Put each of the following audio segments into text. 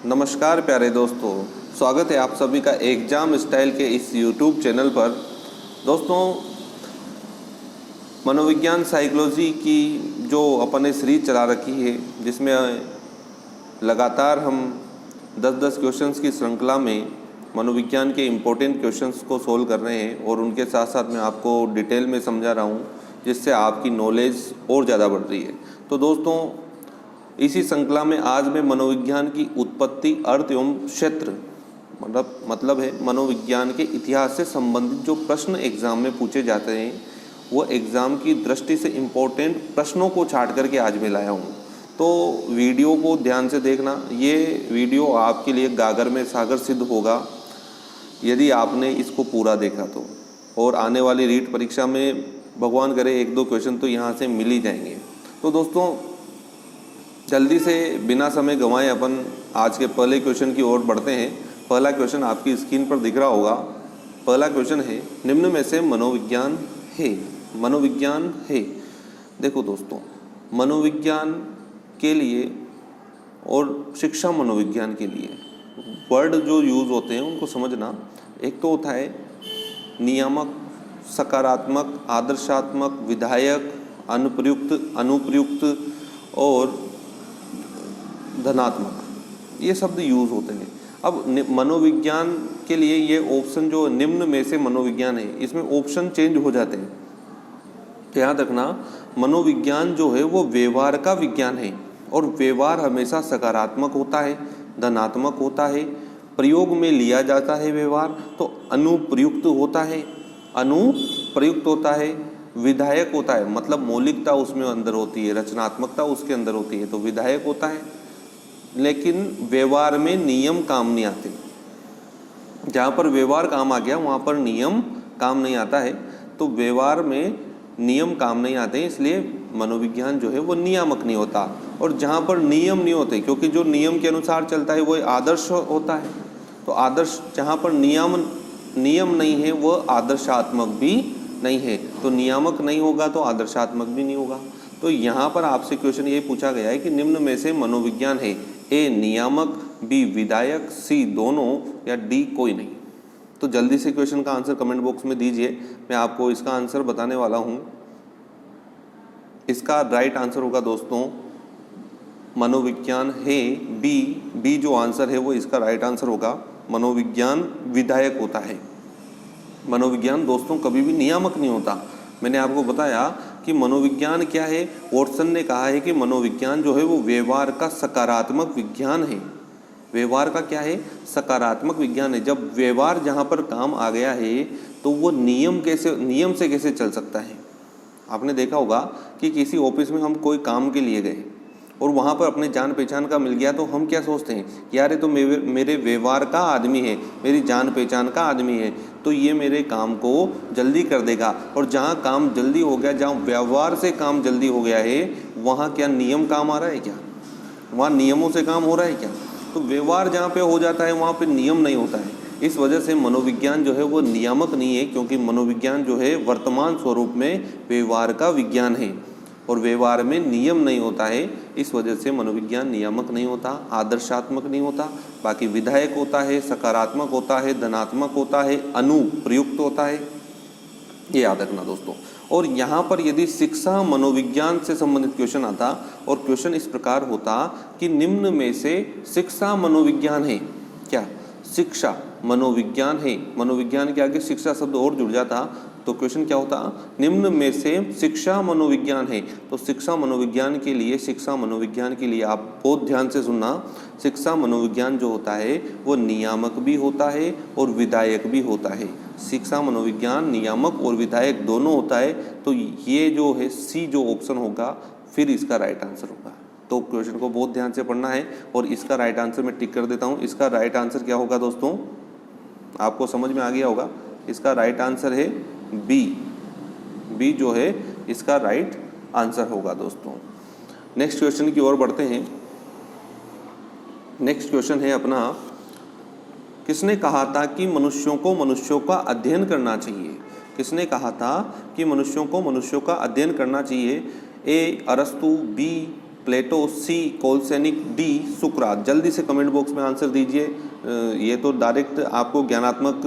नमस्कार प्यारे दोस्तों, स्वागत है आप सभी का एग्जाम स्टाइल के इस YouTube चैनल पर। दोस्तों, मनोविज्ञान साइकोलॉजी की जो अपन ने सीरीज चला रखी है, जिसमें लगातार हम 10-10 क्वेश्चंस की श्रृंखला में मनोविज्ञान के इम्पोर्टेंट क्वेश्चंस को सोल्व कर रहे हैं और उनके साथ साथ मैं आपको डिटेल में समझा रहा हूँ, जिससे आपकी नॉलेज और ज़्यादा बढ़ रही है। तो दोस्तों, इसी श्रृंखला में आज मैं मनोविज्ञान की उत्पत्ति, अर्थ एवं क्षेत्र मतलब है मनोविज्ञान के इतिहास से संबंधित जो प्रश्न एग्जाम में पूछे जाते हैं, वो एग्ज़ाम की दृष्टि से इम्पोर्टेंट प्रश्नों को छांट करके आज मैं लाया हूँ। तो वीडियो को ध्यान से देखना। ये वीडियो आपके लिए गागर में सागर सिद्ध होगा यदि आपने इसको पूरा देखा तो। और आने वाली रीट परीक्षा में भगवान करे 1-2 क्वेश्चन तो यहाँ से मिल ही जाएंगे। तो दोस्तों, जल्दी से बिना समय गंवाए अपन आज के पहले क्वेश्चन की ओर बढ़ते हैं। पहला क्वेश्चन आपकी स्क्रीन पर दिख रहा होगा। पहला क्वेश्चन है, निम्न में से मनोविज्ञान है। मनोविज्ञान है। देखो दोस्तों, मनोविज्ञान के लिए और शिक्षा मनोविज्ञान के लिए वर्ड जो यूज़ होते हैं उनको समझना। एक तो होता है नियामक, सकारात्मक, आदर्शात्मक, विधायक, अनुप्रयुक्त, अनुप्रयुक्त और धनात्मक, ये शब्द यूज़ होते हैं। अब मनोविज्ञान के लिए ये ऑप्शन जो निम्न में से मनोविज्ञान है, इसमें ऑप्शन चेंज हो जाते हैं। तो याद रखना, मनोविज्ञान जो है वो व्यवहार का विज्ञान है और व्यवहार हमेशा सकारात्मक होता है, धनात्मक होता है, प्रयोग में लिया जाता है व्यवहार, तो अनुप्रयुक्त होता है, अनुप्रयुक्त होता है, विधायक होता है, मतलब मौलिकता उसमें अंदर होती है, रचनात्मकता उसके अंदर होती है, तो विधायक होता है। लेकिन व्यवहार में नियम काम नहीं आते। जहाँ पर व्यवहार काम आ गया वहाँ पर नियम काम नहीं आता है। तो व्यवहार में नियम काम नहीं आते, इसलिए मनोविज्ञान जो है वो नियामक नहीं होता। और जहाँ पर नियम नहीं होते, क्योंकि जो नियम के अनुसार चलता है वो आदर्श होता है। तो आदर्श, जहाँ पर नियम नहीं है वो आदर्शात्मक भी नहीं है। तो नियामक नहीं होगा तो आदर्शात्मक भी नहीं होगा। तो यहाँ पर आपसे क्वेश्चन ये पूछा गया है कि निम्न में से मनोविज्ञान है, ए नियामक, बी विधायक, सी दोनों, या डी कोई नहीं। तो जल्दी से क्वेश्चन का आंसर कमेंट बॉक्स में दीजिए, मैं आपको इसका आंसर बताने वाला हूँ। इसका राइट आंसर होगा दोस्तों मनोविज्ञान है बी जो आंसर है वो इसका राइट आंसर होगा। मनोविज्ञान विधायक होता है। मनोविज्ञान दोस्तों कभी भी नियामक नहीं होता। मैंने आपको बताया कि मनोविज्ञान क्या है। वॉटसन ने कहा है कि मनोविज्ञान जो है वो व्यवहार का सकारात्मक विज्ञान है। व्यवहार का क्या है? सकारात्मक विज्ञान है। जब व्यवहार जहाँ पर काम आ गया है तो वो नियम से कैसे चल सकता है। आपने देखा होगा कि किसी ऑफिस में हम कोई काम के लिए गए और वहाँ पर अपने जान पहचान का मिल गया, तो हम क्या सोचते हैं, यार ये तो मेरे व्यवहार का आदमी है, मेरी जान पहचान का आदमी है, तो ये मेरे काम को जल्दी कर देगा। और जहाँ काम जल्दी हो गया, जहाँ व्यवहार से काम जल्दी हो गया है, वहाँ क्या नियम काम आ रहा है क्या? वहाँ नियमों से काम हो रहा है क्या? तो व्यवहार जहाँ पे हो जाता है वहाँ पे नियम नहीं होता है। इस वजह से मनोविज्ञान जो है वो नियामक नहीं है, क्योंकि मनोविज्ञान जो है वर्तमान स्वरूप में व्यवहार का विज्ञान है और व्यवहार में नियम नहीं होता है। इस वजह से मनोविज्ञान नियामक नहीं होता, आदर्शात्मक नहीं होता। बाकी विधायक होता है, सकारात्मक होता है, धनात्मक होता है, अनुप्रयुक्त होता है। ये याद रखना दोस्तों। और यहाँ पर यदि शिक्षा मनोविज्ञान से संबंधित क्वेश्चन आता और क्वेश्चन इस प्रकार होता कि निम्न में से शिक्षा मनोविज्ञान है क्या? शिक्षा मनोविज्ञान है, मनोविज्ञान के आगे शिक्षा शब्द और जुड़ जाता तो क्वेश्चन क्या होता, निम्न में से शिक्षा मनोविज्ञान है। तो शिक्षा मनोविज्ञान के लिए आप बहुत ध्यान से सुनना। शिक्षा मनोविज्ञान जो होता है वो नियामक भी होता है और विधायक भी होता है। शिक्षा मनोविज्ञान नियामक और विधायक दोनों होता है। तो ये जो है सी जो ऑप्शन होगा फिर इसका राइट आंसर होगा। तो क्वेश्चन को बहुत ध्यान से पढ़ना है और इसका राइट आंसर मैं टिक कर देता हूँ। इसका राइट आंसर क्या होगा दोस्तों, आपको समझ में आ गया होगा। इसका राइट आंसर है बी जो है इसका राइट आंसर होगा दोस्तों। नेक्स्ट क्वेश्चन की ओर बढ़ते हैं। नेक्स्ट क्वेश्चन है अपना, किसने कहा था कि मनुष्यों का अध्ययन करना चाहिए? किसने कहा था कि मनुष्यों का अध्ययन करना चाहिए? ए अरस्तु, बी प्लेटो, सी कोलसेनिक, डी सुकरात। जल्दी से कमेंट बॉक्स में आंसर दीजिए। ये तो डायरेक्ट आपको ज्ञानात्मक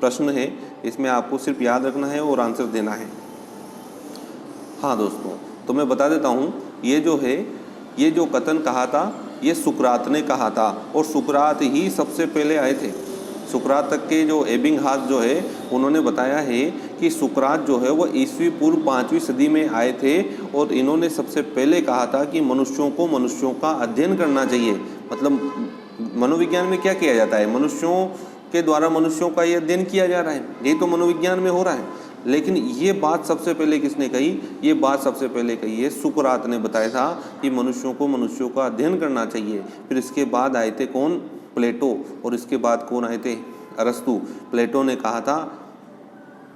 प्रश्न है, इसमें आपको सिर्फ याद रखना है और आंसर देना है। हाँ दोस्तों, तो मैं बता देता हूँ, ये जो है, ये जो कथन कहा था ये सुकरात ने कहा था और सुकरात ही सबसे पहले आए थे। सुकरात तक के जो एबिंगहास जो है उन्होंने बताया है कि सुकरात जो है वह ईस्वी पूर्व 5वीं सदी में आए थे और इन्होंने सबसे पहले कहा था कि मनुष्यों को मनुष्यों का अध्ययन करना चाहिए। मतलब मनोविज्ञान में क्या किया जाता है, मनुष्यों के द्वारा मनुष्यों का ये अध्ययन किया जा रहा है, यही तो मनोविज्ञान में हो रहा है। लेकिन ये बात सबसे पहले किसने कही, ये बात सबसे पहले कही है सुकरात ने। बताया था कि मनुष्यों को मनुष्यों का अध्ययन करना चाहिए। फिर इसके बाद आए थे कौन, प्लेटो, और इसके बाद कौन आए थे, अरस्तु। प्लेटो ने कहा था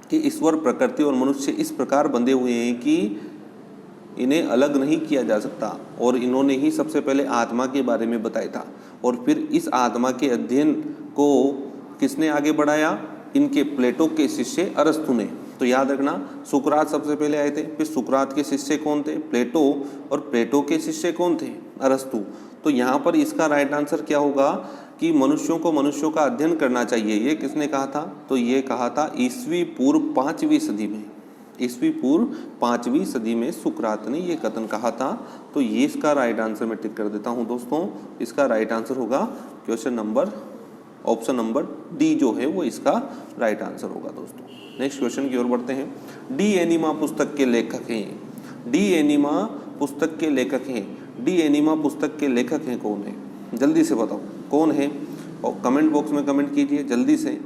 कि ईश्वर, प्रकृति और मनुष्य इस प्रकार बंधे हुए हैं कि इन्हें अलग नहीं किया जा सकता, और इन्होंने ही सबसे पहले आत्मा के बारे में बताया था। और फिर इस आत्मा के अध्ययन को किसने आगे बढ़ाया, इनके प्लेटो के शिष्य अरस्तु ने। तो याद रखना, सुकरात सबसे पहले आए थे, फिर सुकरात के शिष्य कौन थे, प्लेटो, और प्लेटो के शिष्य कौन थे, अरस्तु। तो यहाँ पर इसका राइट आंसर क्या होगा कि मनुष्यों को मनुष्यों का अध्ययन करना चाहिए, ये किसने कहा था, तो ये कहा था ईस्वी पूर्व 5वीं सदी में। ईस्वी पूर्व 5वीं सदी में सुकरात ने ये कथन कहा था। तो ये इसका राइट आंसर मैं टिक कर देता हूँ दोस्तों। इसका राइट आंसर होगा ऑप्शन नंबर डी जो है वो इसका राइट आंसर होगा दोस्तों। नेक्स्ट क्वेश्चन की ओर बढ़ते हैं। डी एनिमा पुस्तक के लेखक हैं, डी एनिमा पुस्तक के लेखक हैं, डी एनिमा पुस्तक के लेखक हैं कौन है, जल्दी से बताओ कौन है, और कमेंट बॉक्स में कमेंट कीजिए जल्दी से।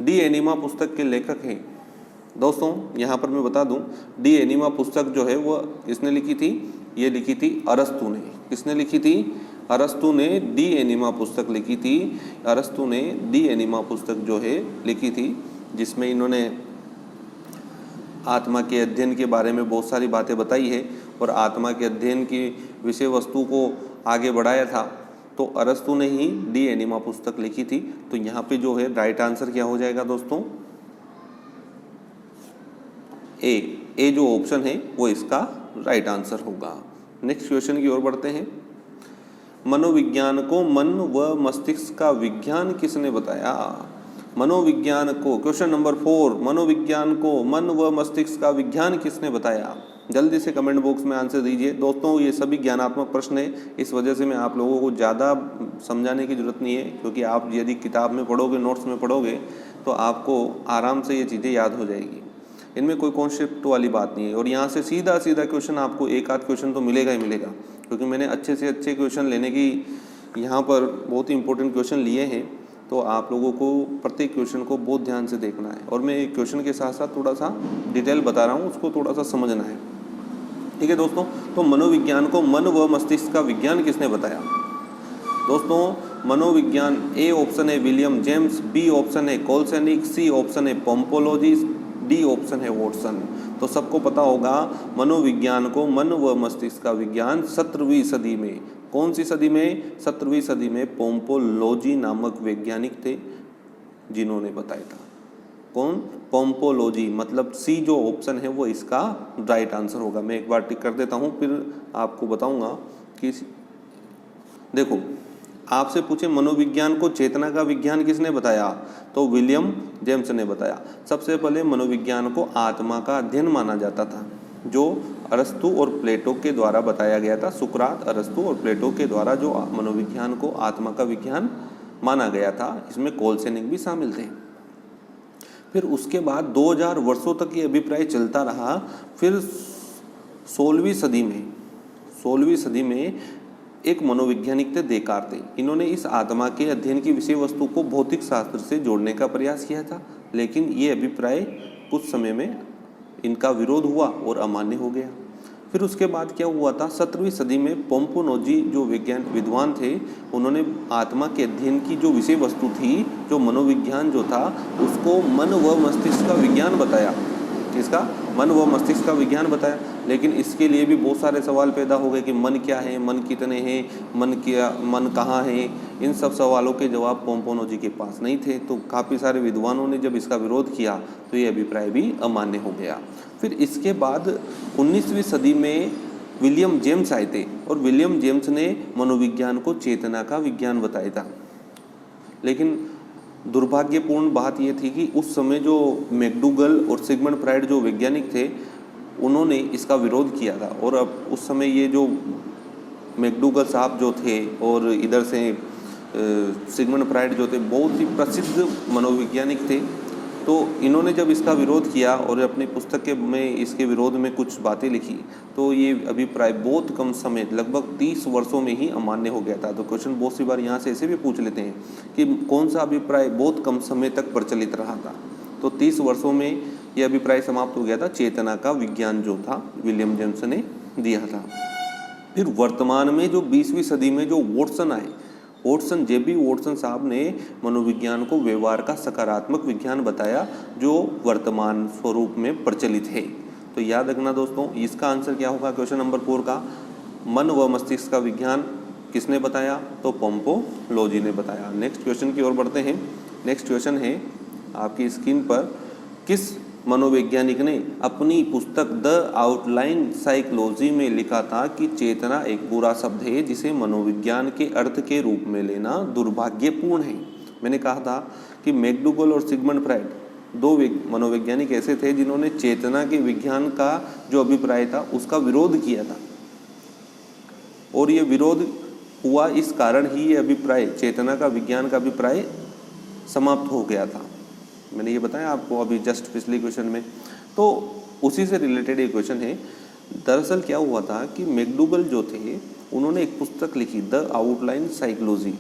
डी एनिमा पुस्तक के लेखक हैं दोस्तों, यहाँ पर मैं बता दूं, डी एनिमा पुस्तक जो है वो किसने लिखी थी, ये लिखी थी अरस्तु ने। किसने लिखी थी, अरस्तु ने डी एनिमा पुस्तक लिखी थी। अरस्तु ने डी एनिमा पुस्तक जो है लिखी थी, जिसमें इन्होंने आत्मा के अध्ययन के बारे में बहुत सारी बातें बताई है और आत्मा के अध्ययन की विषय वस्तु को आगे बढ़ाया था। तो अरस्तु ने ही डी एनिमा पुस्तक लिखी थी। तो यहाँ पे जो है राइट आंसर क्या हो जाएगा दोस्तों, ए जो ऑप्शन है वो इसका राइट आंसर होगा। नेक्स्ट क्वेश्चन की ओर बढ़ते हैं। मनोविज्ञान को मन व मस्तिष्क का विज्ञान किसने बताया, मनोविज्ञान को, क्वेश्चन नंबर 4, मनोविज्ञान को मन व मस्तिष्क का विज्ञान किसने बताया, जल्दी से कमेंट बॉक्स में आंसर दीजिए दोस्तों। ये सभी ज्ञानात्मक प्रश्न है, इस वजह से मैं आप लोगों को ज़्यादा समझाने की जरूरत नहीं है, क्योंकि आप यदि किताब में पढ़ोगे, नोट्स में पढ़ोगे तो आपको आराम से ये चीज़ें याद हो जाएगी। इनमें कोई कॉन्सेप्ट वाली बात नहीं है। और यहाँ से सीधा क्वेश्चन आपको एक आध क्वेश्चन तो मिलेगा ही मिलेगा, क्योंकि मैंने अच्छे से अच्छे क्वेश्चन लेने की यहाँ पर बहुत ही इंपॉर्टेंट क्वेश्चन लिए हैं। तो आप लोगों को प्रत्येक क्वेश्चन को बहुत ध्यान से देखना है, और मैं एक क्वेश्चन के साथ साथ थोड़ा सा डिटेल बता रहा हूँ, उसको थोड़ा सा समझना है, ठीक है दोस्तों। तो मनोविज्ञान को मन व मस्तिष्क का विज्ञान किसने बताया दोस्तों, मनोविज्ञान, ए ऑप्शन है विलियम जेम्स, बी ऑप्शन है कोलसेनिक, सी ऑप्शन है पोम्पोलॉजी, डी ऑप्शन है वॉटसन। तो सबको पता होगा मनोविज्ञान को मन व मस्तिष्क का विज्ञान 17वीं सदी में, कौन सी सदी में, 17वीं सदी में पोम्पोलॉजी नामक वैज्ञानिक थे जिन्होंने बताया था। कौन, पोम्पोलॉजी, मतलब सी जो ऑप्शन है वो इसका राइट आंसर होगा। मैं एक बार टिक कर देता हूँ, फिर आपको बताऊंगा कि देखो, आपसे पूछे मनोविज्ञान को चेतना का विज्ञान किसने बताया, तो विलियम जेम्स ने बताया। सबसे पहले मनोविज्ञान को आत्मा का अध्ययन माना जाता था, जो अरस्तु और प्लेटो के द्वारा बताया गया था। सुकरात, अरस्तु और प्लेटो के द्वारा जो मनोविज्ञान को आत्मा का विज्ञान माना गया था, इसमें कोलसेनिक भी शामिल थे। फिर उसके बाद 2000 वर्षों तक ये अभिप्राय चलता रहा। फिर 16वीं सदी में एक मनोवैज्ञानिक थे, देकार्त। इन्होंने इस आत्मा के अध्ययन की विषय वस्तु को भौतिक शास्त्र से जोड़ने का प्रयास किया था, लेकिन ये अभिप्राय कुछ समय में इनका विरोध हुआ और अमान्य हो गया। फिर उसके बाद क्या हुआ था, 17वीं सदी में पोम्पोलॉजी जो विद्वान थे, उन्होंने आत्मा के अध्ययन की जो विषय वस्तु थी, जो मनोविज्ञान जो था, उसको मन व मस्तिष्क का विज्ञान बताया। इसका मन व मस्तिष्क का विज्ञान बताया। लेकिन इसके लिए भी बहुत सारे सवाल पैदा हो गए कि मन क्या है, मन कितने हैं, मन कहाँ है। इन सब सवालों के जवाब पोम्पोलॉजी के पास नहीं थे। तो काफ़ी सारे विद्वानों ने जब इसका विरोध किया तो ये अभिप्राय भी अमान्य हो गया। फिर इसके बाद 19वीं सदी में विलियम जेम्स आए थे और विलियम जेम्स ने मनोविज्ञान को चेतना का विज्ञान बताया था। लेकिन दुर्भाग्यपूर्ण बात यह थी कि उस समय जो मैकडूगल और सिगमंड फ्राइड जो वैज्ञानिक थे उन्होंने इसका विरोध किया था। और अब उस समय ये जो मैकडूगल साहब जो थे और इधर से सिगमंड फ्राइड जो थे बहुत ही प्रसिद्ध मनोवैज्ञानिक थे। तो इन्होंने जब इसका विरोध किया और अपनी पुस्तक में इसके विरोध में कुछ बातें लिखी तो ये अभिप्राय बहुत कम समय लगभग 30 वर्षों में ही अमान्य हो गया था। तो क्वेश्चन बहुत सी बार यहाँ से ऐसे भी पूछ लेते हैं कि कौन सा अभिप्राय बहुत कम समय तक प्रचलित रहा था। तो 30 वर्षों में यह अभिप्राय समाप्त हो गया था, चेतना का विज्ञान जो था विलियम जेम्स ने दिया था। फिर वर्तमान में जो 20वीं सदी में जो वॉटसन आए, वॉटसन जेबी वॉटसन साहब ने मनोविज्ञान को व्यवहार का सकारात्मक विज्ञान बताया जो वर्तमान स्वरूप में प्रचलित है। तो याद रखना दोस्तों, इसका आंसर क्या होगा क्वेश्चन नंबर 4 का, मन व मस्तिष्क का विज्ञान किसने बताया? तो पोम्पोलोजी ने बताया। नेक्स्ट क्वेश्चन की ओर बढ़ते हैं। नेक्स्ट क्वेश्चन है आपकी स्क्रीन पर, किस मनोवैज्ञानिक ने अपनी पुस्तक द आउटलाइन साइकोलॉजी में लिखा था कि चेतना एक बुरा शब्द है जिसे मनोविज्ञान के अर्थ के रूप में लेना दुर्भाग्यपूर्ण है। मैंने कहा था कि मैकडूगल और सिगमंड फ्राइड दो मनोवैज्ञानिक ऐसे थे जिन्होंने चेतना के विज्ञान का जो अभिप्राय था उसका विरोध किया था और ये विरोध हुआ, इस कारण ही ये अभिप्राय चेतना का विज्ञान का अभिप्राय समाप्त हो गया था। मैंने ये बताया आपको अभी जस्ट पिछले क्वेश्चन में। तो उसी से रिलेटेड एक क्वेश्चन है। दरअसल क्या हुआ था कि मैकडूगल जो थे उन्होंने एक पुस्तक लिखी द आउटलाइन साइकोलॉजी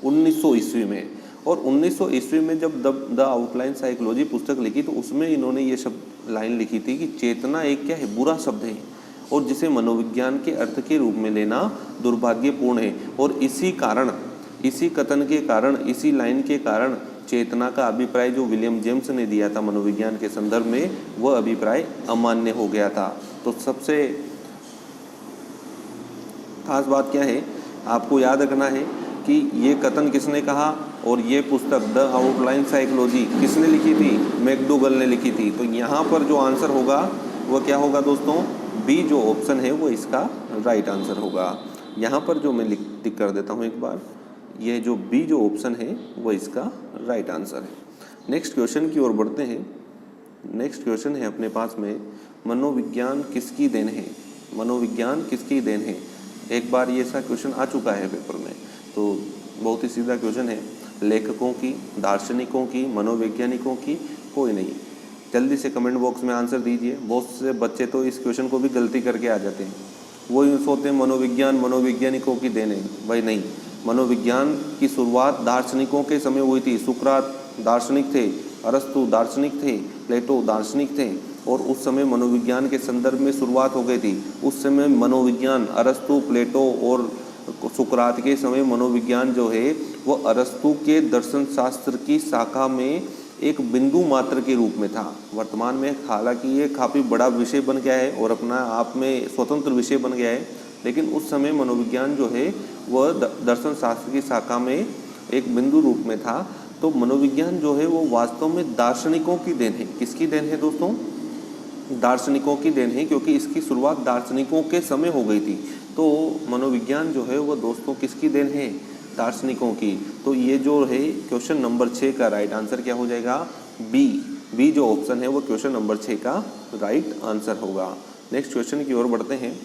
1900 ईस्वी में, और 1900 ईस्वी में जब द आउटलाइन साइकोलॉजी पुस्तक लिखी तो उसमें इन्होंने ये शब्द लाइन लिखी थी कि चेतना एक क्या है, बुरा शब्द है और जिसे मनोविज्ञान के अर्थ के रूप में लेना दुर्भाग्यपूर्ण है। और इसी कारण, इसी कथन के कारण, इसी लाइन के कारण चेतना का अभिप्राय जो विलियम जेम्स ने दिया था मनोविज्ञान के संदर्भ में, वह अभिप्राय अमान्य हो गया था। तो सबसे खास बात क्या है, आपको याद रखना है कि ये कथन किसने कहा और ये पुस्तक द आउटलाइन साइकोलॉजी किसने लिखी थी? मैकडूगल ने लिखी थी। तो यहाँ पर जो आंसर होगा वह क्या होगा दोस्तों? बी जो ऑप्शन है वो इसका राइट आंसर होगा। यहाँ पर जो मैं टिक कर देता हूँ एक बार, ये जो बी जो ऑप्शन है वो इसका राइट आंसर है। नेक्स्ट क्वेश्चन की ओर बढ़ते हैं। नेक्स्ट क्वेश्चन है अपने पास में, मनोविज्ञान किसकी देन है? मनोविज्ञान किसकी देन है? एक बार ये ऐसा क्वेश्चन आ चुका है पेपर में, तो बहुत ही सीधा क्वेश्चन है। लेखकों की, दार्शनिकों की, मनोवैज्ञानिकों की? कोई नहीं। जल्दी से कमेंट बॉक्स में आंसर दीजिए। बहुत से बच्चे तो इस क्वेश्चन को भी गलती करके आ जाते हैं, वो यूँ सोचते हैं मनोविज्ञान मनोवैज्ञानिकों की देन है। भाई नहीं, मनोविज्ञान की शुरुआत दार्शनिकों के समय हुई थी। सुकरात दार्शनिक थे, अरस्तु दार्शनिक थे, प्लेटो दार्शनिक थे और उस समय मनोविज्ञान के संदर्भ में शुरुआत हो गई थी। उस समय मनोविज्ञान अरस्तु, प्लेटो और सुकरात के समय मनोविज्ञान जो है वो अरस्तु के दर्शन शास्त्र की शाखा में एक बिंदु मात्र के रूप में था। वर्तमान में हालांकि ये काफ़ी बड़ा विषय बन गया है और अपना आप में स्वतंत्र विषय बन गया है, लेकिन उस समय मनोविज्ञान जो है वह दर्शन शास्त्र की शाखा में एक बिंदु रूप में था। तो मनोविज्ञान जो है वो वास्तव में दार्शनिकों की देन है। किसकी देन है दोस्तों? दार्शनिकों की देन है, क्योंकि इसकी शुरुआत दार्शनिकों के समय हो गई थी। तो मनोविज्ञान जो है वो दोस्तों किसकी देन है? दार्शनिकों की। तो ये जो है क्वेश्चन नंबर 6 का राइट आंसर क्या हो जाएगा? बी। बी जो ऑप्शन है वो क्वेश्चन नंबर 6 का राइट आंसर होगा। नेक्स्ट क्वेश्चन की ओर बढ़ते हैं।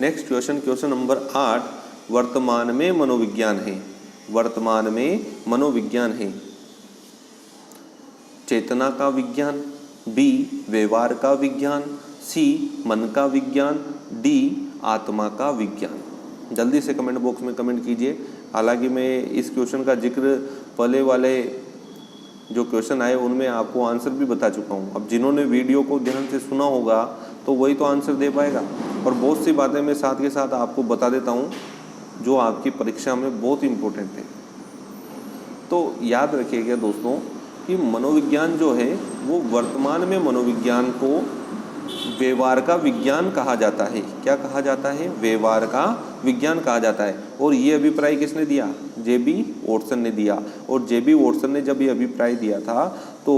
नेक्स्ट क्वेश्चन, क्वेश्चन नंबर 8, वर्तमान में मनोविज्ञान है। वर्तमान में मनोविज्ञान है चेतना का विज्ञान, बी व्यवहार का विज्ञान, सी मन का विज्ञान, डी आत्मा का विज्ञान। जल्दी से कमेंट बॉक्स में कमेंट कीजिए। हालांकि मैं इस क्वेश्चन का जिक्र पहले वाले जो क्वेश्चन आए उनमें आपको आंसर भी बता चुका हूँ। अब जिन्होंने वीडियो को ध्यान से सुना होगा तो वही तो आंसर दे पाएगा। और बहुत सी बातें मैं साथ के साथ आपको बता देता हूँ जो आपकी परीक्षा में बहुत इम्पोर्टेंट है। तो याद रखिएगा दोस्तों कि मनोविज्ञान जो है वो वर्तमान में मनोविज्ञान को व्यवहार का विज्ञान कहा जाता है। क्या कहा जाता है? व्यवहार का विज्ञान कहा जाता है। और ये अभिप्राय किसने दिया? जेबी वॉटसन ने दिया। और जेबी वॉटसन ने जब ये अभिप्राय दिया था तो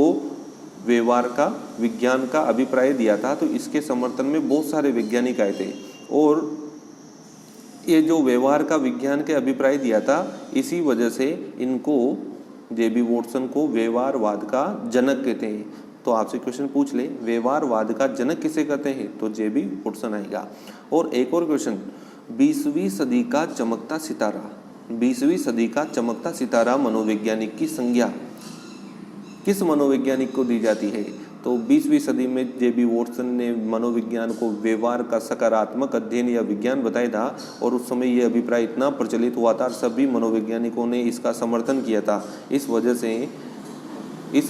व्यवहार का विज्ञान का अभिप्राय दिया था, तो इसके समर्थन में बहुत सारे वैज्ञानिक आए थे। और ये जो व्यवहार का विज्ञान के अभिप्राय दिया था, इसी वजह से इनको जे.बी. वॉटसन को व्यवहारवाद का जनक कहते हैं। तो आपसे क्वेश्चन पूछ ले व्यवहारवाद का जनक किसे कहते हैं, तो जे.बी. वॉटसन आएगा। और एक और क्वेश्चन, 20वीं सदी का चमकता सितारा, 20वीं सदी का चमकता सितारा मनोवैज्ञानिक की संज्ञा किस मनोवैज्ञानिक को दी जाती है, तो 20वीं सदी में जे.बी. वॉटसन ने मनोविज्ञान को व्यवहार का सकारात्मक अध्ययन या विज्ञान बताया था, और उस समय ये अभिप्राय इतना प्रचलित हुआ था और सभी मनोवैज्ञानिकों ने इसका समर्थन किया था। इस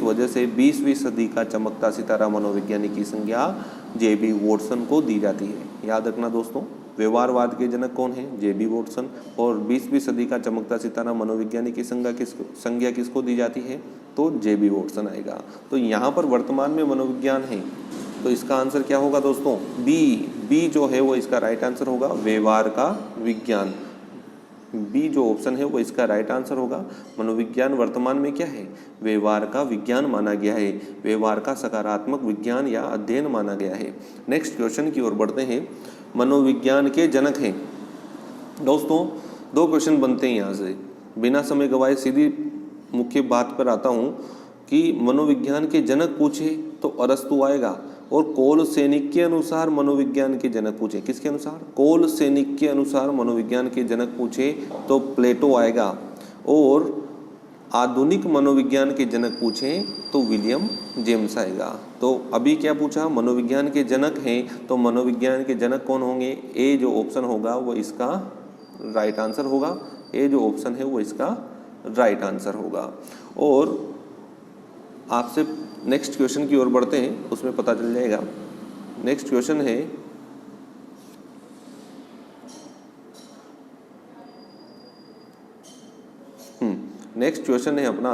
वजह से 20वीं सदी का चमकता सितारा मनोविज्ञानिक की संज्ञा जे.बी. वॉटसन को दी जाती है। याद रखना दोस्तों, व्यवहारवाद के जनक कौन है, जे.बी. वॉटसन, और 20वीं सदी का चमकता सितारा मनोविज्ञानिक की संज्ञा किसको दी जाती है, तो जे.बी. वॉटसन आएगा। तो यहाँ पर वर्तमान में मनोविज्ञान है, तो इसका आंसर क्या होगा दोस्तों, बी जो है वो इसका राइट आंसर होगा, व्यवहार का विज्ञान। बी जो ऑप्शन है वो इसका राइट आंसर होगा। मनोविज्ञान वर्तमान में क्या है, व्यवहार का विज्ञान माना गया है, व्यवहार का सकारात्मक विज्ञान या अध्ययन माना गया है। नेक्स्ट क्वेश्चन की ओर बढ़ते हैं। मनोविज्ञान के जनक हैं दोस्तों, 2 क्वेश्चन बनते हैं यहाँ से। बिना समय गवाए सीधी मुख्य बात पर आता हूँ कि मनोविज्ञान के जनक पूछे तो अरस्तु आएगा, और कोल सैनिक के अनुसार मनोविज्ञान के जनक पूछे, किसके अनुसार, कोल सैनिक के अनुसार मनोविज्ञान के जनक पूछे तो प्लेटो आएगा, और आधुनिक मनोविज्ञान के जनक पूछे तो विलियम जेम्स आएगा। तो अभी क्या पूछा, मनोविज्ञान के जनक हैं, तो मनोविज्ञान के जनक कौन होंगे, ए जो ऑप्शन होगा वो इसका राइट आंसर होगा, ए जो ऑप्शन है वो इसका राइट आंसर होगा। और आपसे नेक्स्ट क्वेश्चन की ओर बढ़ते हैं, उसमें पता चल जाएगा। नेक्स्ट क्वेश्चन है, नेक्स्ट क्वेश्चन है अपना,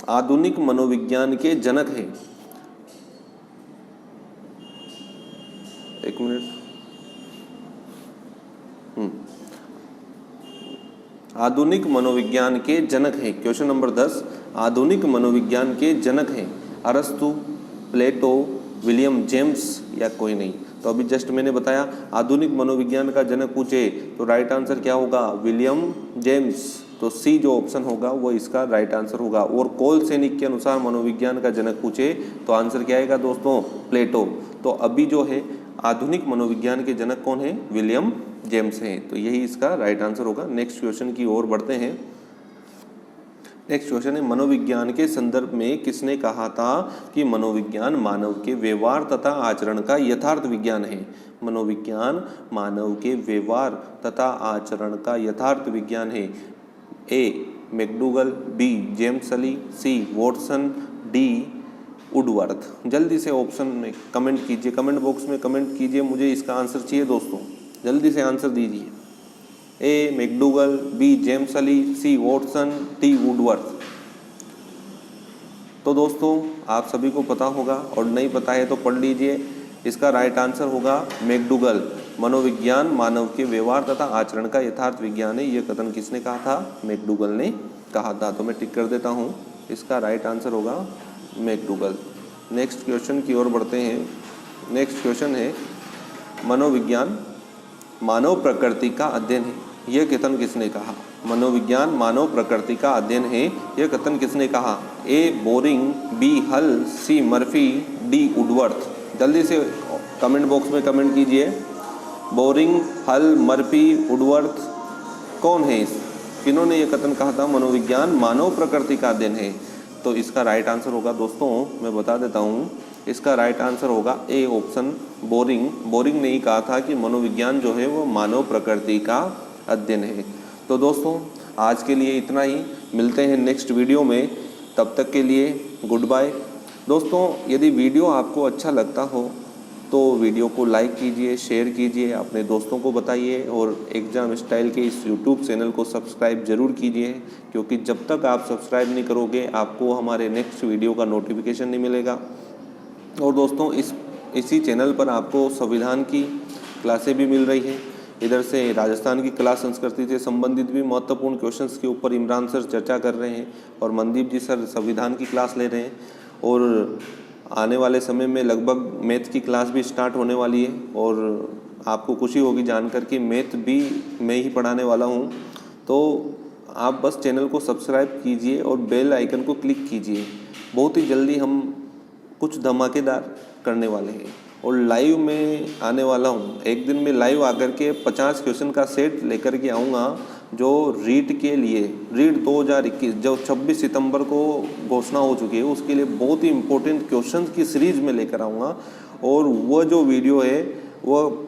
आधुनिक मनोविज्ञान के जनक हैं, एक मिनट, आधुनिक मनोविज्ञान के जनक हैं। क्वेश्चन नंबर 10, आधुनिक मनोविज्ञान के जनक हैं अरस्तु, प्लेटो, विलियम जेम्स या कोई नहीं। तो अभी जस्ट मैंने बताया आधुनिक मनोविज्ञान का जनक पूछे तो राइट आंसर क्या होगा, विलियम जेम्स। तो सी जो ऑप्शन होगा वो इसका राइट आंसर होगा। और कोल सैनिक के अनुसार मनोविज्ञान का जनक पूछे तो आंसर क्या आएगा दोस्तों, प्लेटो। तो अभी जो है आधुनिक मनोविज्ञान के जनक कौन है, विलियम जेम्स हैं। तो यही इसका राइट आंसर होगा। नेक्स्ट क्वेश्चन की ओर बढ़ते हैं। नेक्स्ट क्वेश्चन है, मनोविज्ञान के संदर्भ में किसने कहा था कि मनोविज्ञान मानव के व्यवहार तथा आचरण का यथार्थ विज्ञान है। मनोविज्ञान मानव के व्यवहार तथा आचरण का यथार्थ विज्ञान है। ए मैकडूगल, बी जेम्स अली, सी वॉटसन, डी वुडवर्थ। जल्दी से ऑप्शन में कमेंट कीजिए, कमेंट बॉक्स में कमेंट कीजिए, मुझे इसका आंसर चाहिए दोस्तों, जल्दी से आंसर दीजिए। ए मैकडूगल, बी जेम्स अली, सी वॉटसन, डी वुडवर्थ। तो दोस्तों आप सभी को पता होगा और नहीं पता है तो पढ़ लीजिए। इसका राइट आंसर होगा मैकडूगल। मनोविज्ञान मानव के व्यवहार तथा आचरण का यथार्थ विज्ञान है, यह कथन किसने कहा था, मैकडूगल ने कहा था। तो मैं टिक कर देता हूँ, इसका राइट आंसर होगा मैकडूगल। नेक्स्ट क्वेश्चन की ओर बढ़ते हैं। नेक्स्ट क्वेश्चन है, मनोविज्ञान मानव प्रकृति का अध्ययन है, यह कथन किसने कहा। मनोविज्ञान मानव प्रकृति का अध्ययन है, यह कथन किसने कहा। ए बोरिंग, बी हल, सी मर्फी, डी वुडवर्थ। जल्दी से कमेंट बॉक्स में कमेंट कीजिए। बोरिंग, हल, मर्फी, वुडवर्थ कौन है, किन्होंने ये कथन कहा था मनोविज्ञान मानव प्रकृति का अध्ययन है। तो इसका राइट आंसर होगा दोस्तों, मैं बता देता हूँ, इसका राइट आंसर होगा ए ऑप्शन बोरिंग। बोरिंग ने ही कहा था कि मनोविज्ञान जो है वो मानव प्रकृति का अध्ययन है। तो दोस्तों आज के लिए इतना ही, मिलते हैं नेक्स्ट वीडियो में, तब तक के लिए गुड बाय। दोस्तों यदि वीडियो आपको अच्छा लगता हो तो वीडियो को लाइक कीजिए, शेयर कीजिए, अपने दोस्तों को बताइए, और एग्जाम स्टाइल के इस यूट्यूब चैनल को सब्सक्राइब ज़रूर कीजिए, क्योंकि जब तक आप सब्सक्राइब नहीं करोगे आपको हमारे नेक्स्ट वीडियो का नोटिफिकेशन नहीं मिलेगा। और दोस्तों इसी चैनल पर आपको संविधान की क्लासें भी मिल रही है, इधर से राजस्थान की कला संस्कृति से संबंधित भी महत्वपूर्ण क्वेश्चंस के ऊपर इमरान सर चर्चा कर रहे हैं और मनदीप जी सर संविधान की क्लास ले रहे हैं। और आने वाले समय में लगभग मैथ की क्लास भी स्टार्ट होने वाली है और आपको खुशी होगी जानकर कि मैथ भी मैं ही पढ़ाने वाला हूँ। तो आप बस चैनल को सब्सक्राइब कीजिए और बेल आइकन को क्लिक कीजिए। बहुत ही जल्दी हम कुछ धमाकेदार करने वाले हैं और लाइव में आने वाला हूँ। एक दिन में लाइव आकर के 50 क्वेश्चन का सेट लेकर के आऊँगा जो रीट के लिए, रीट 2021 जो 26 सितंबर को घोषणा हो चुकी है, उसके लिए बहुत ही इम्पोर्टेंट क्वेश्चन की सीरीज में लेकर आऊँगा। और वह जो वीडियो है वह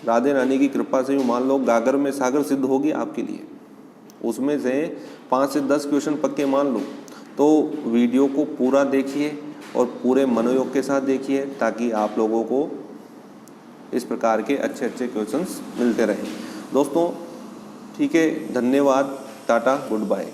राधे रानी की कृपा से यूँ मान लो गागर में सागर सिद्ध होगी आपके लिए। उसमें से 5 से 10 क्वेश्चन पक्के मान लो। तो वीडियो को पूरा देखिए और पूरे मनोयोग के साथ देखिए ताकि आप लोगों को इस प्रकार के अच्छे अच्छे क्वेश्चंस मिलते रहें। दोस्तों ठीक है, धन्यवाद, टाटा, गुड बाय।